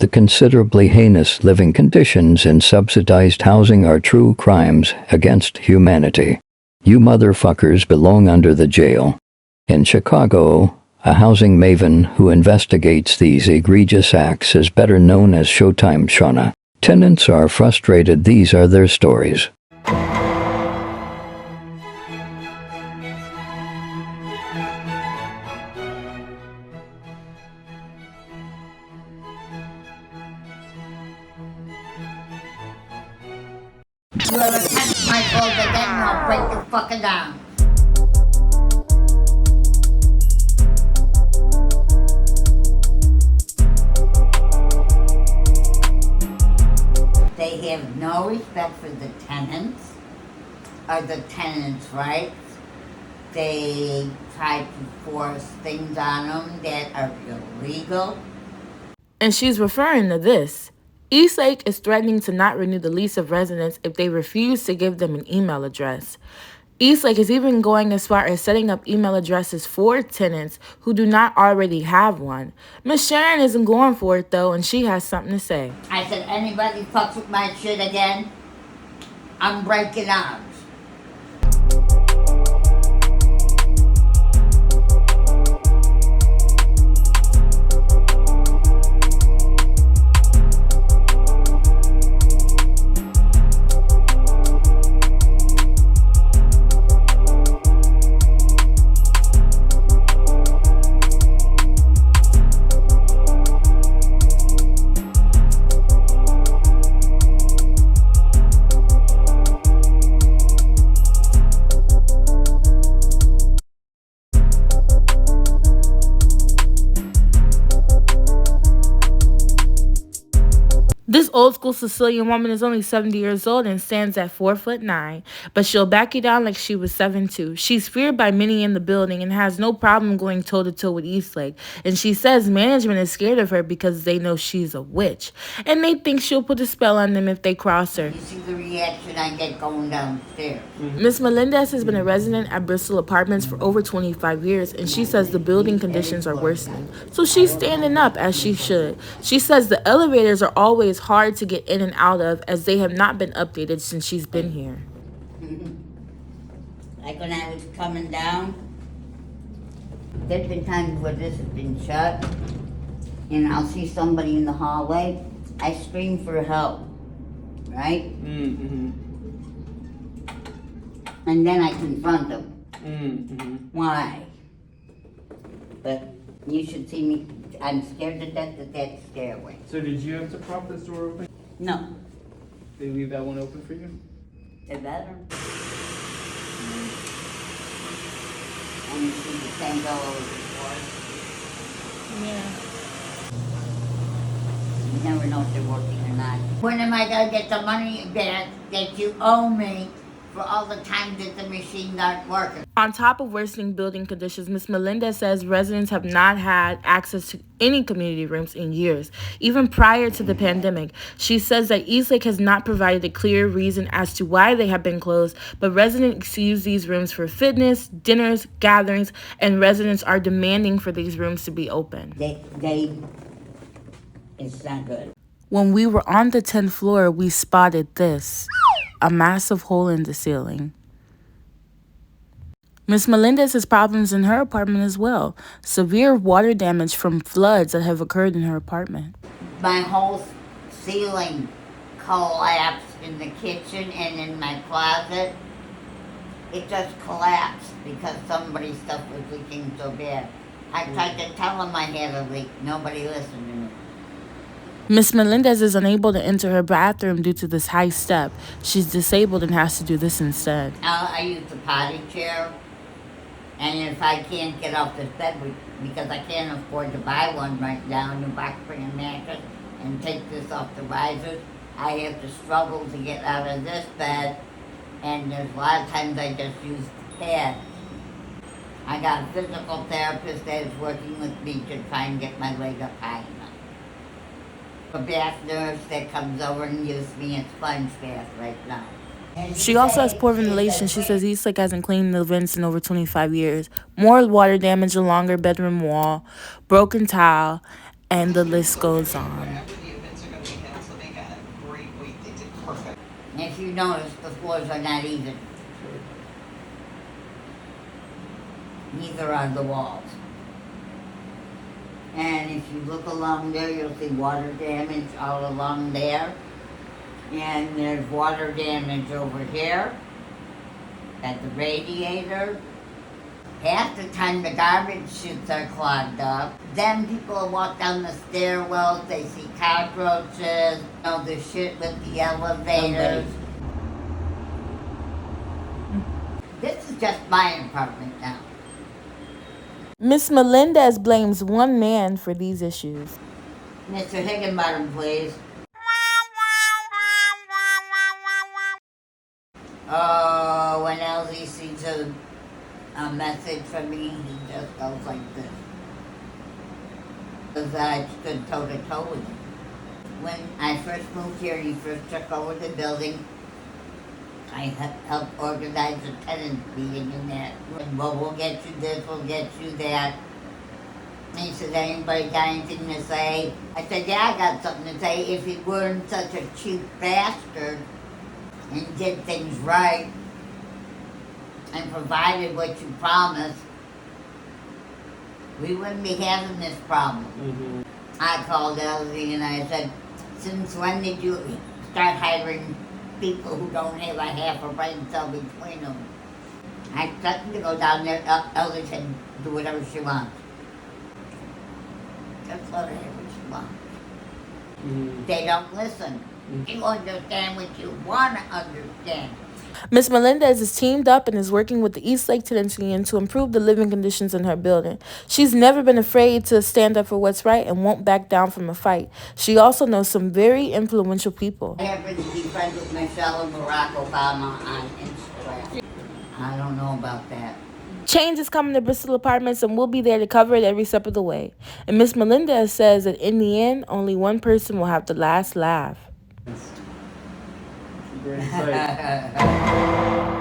The considerably heinous living conditions in subsidized housing are true crimes against humanity. You motherfuckers belong under the jail. In Chicago, a housing maven who investigates these egregious acts is better known as Showtime Shanna. Tenants are frustrated. These are their stories. You ever touch my clothes again, I'll break your fucking arm. They have no respect for the tenants or the tenants' rights. They try to force things on them that are illegal. And she's referring to this. Eastlake is threatening to not renew the lease of residents if they refuse to give them an email address. Eastlake is even going as far as setting up email addresses for tenants who do not already have one. Miss Sharon isn't going for it though, and she has something to say. I said, anybody fucks with my shit again, I'm breaking arms. This old school Sicilian woman is only 70 years old and stands at 4'9", but she'll back you down like she was 7'2". She's feared by many in the building and has no problem going toe to toe with Eastlake. And she says management is scared of her because they know she's a witch, and they think she'll put a spell on them if they cross her. You see the reaction I get going downstairs. Miss Melendez has been a resident at Bristol Apartments for over 25 years, and she says the building conditions are worsening. So she's standing up as she should. She says the elevators are always hard to get in and out of as they have not been updated since she's been here. Like when I was coming down, there's been times where this has been shut, and I'll see somebody in the hallway, I scream for help, right? Mm-hmm. And then I confront them. Mm-hmm. Why? But you should see me, I'm scared to death of that stairway. So did you have to prop this door open? No, They leave that one open for you? they better. And you see the same go over before. Yeah. You never know if they're working or not. When am I gonna get the money back that you owe me for all the time that the machines aren't working? On top of worsening building conditions, Ms. Melendez says residents have not had access to any community rooms in years, even prior to the pandemic. She says that Eastlake has not provided a clear reason as to why they have been closed, but residents use these rooms for fitness, dinners, gatherings, and residents are demanding for these rooms to be open. It's not good. When we were on the 10th floor, we spotted this, a massive hole in the ceiling. Ms. Melendez has problems in her apartment as well. Severe water damage from floods that have occurred in her apartment. My whole ceiling collapsed in the kitchen and in my closet. It just collapsed because somebody's stuff was leaking so bad. I tried to tell them I had a leak. Nobody listened to me. Ms. Melendez is unable to enter her bathroom due to this high step. She's disabled and has to do this instead. I use the potty chair, and if I can't get off this bed, because I can't afford to buy one right now, a new box spring mattress, and take this off the risers, I have to struggle to get out of this bed, and there's a lot of times I just use the pad. I got a physical therapist that is working with me to try and get my leg up high enough. A bath nurse that comes over and gives me a sponge bath right now. She also has poor ventilation. She says Eastlake hasn't cleaned the vents in over 25 years. More water damage along her bedroom wall, broken tile, and the list goes on. And if you notice, the floors are not even. Neither are the walls. And if you look along there, you'll see water damage all along there. And there's water damage over here at the radiator. Half the time the garbage chutes are clogged up. Then people walk down the stairwells, they see cockroaches, the shit with the elevators. This is just my apartment now. Miss Melendez blames one man for these issues. Mr. Higginbottom, please. Oh, when LZ sees a message from me, he just goes like this. Because I stood toe to toe with him. When I first moved here, he first took over the building. I helped organize a tenant meeting in that. Well, we'll get you this, we'll get you that. And he said, anybody got anything to say? I said, yeah, I got something to say. If you weren't such a cheap bastard and did things right and provided what you promised, we wouldn't be having this problem. Mm-hmm. I called LZ and I said, since when did you start hiring people who don't have a half a brain cell between them? I expect to go down there, LZ said, do whatever she wants. Just let her have what she wants. Mm-hmm. They don't listen. You understand what you want to understand. Ms. Melendez is teamed up and is working with the Eastlake Tenants Union to improve the living conditions in her building. She's never been afraid to stand up for what's right and won't back down from a fight. She also knows some very influential people. I happen to be friends with Michelle and Barack Obama on Instagram. I don't know about that. Change is coming to Bristol Apartments, and we'll be there to cover it every step of the way. And Ms. Melendez says that in the end, only one person will have the last laugh. Great sight.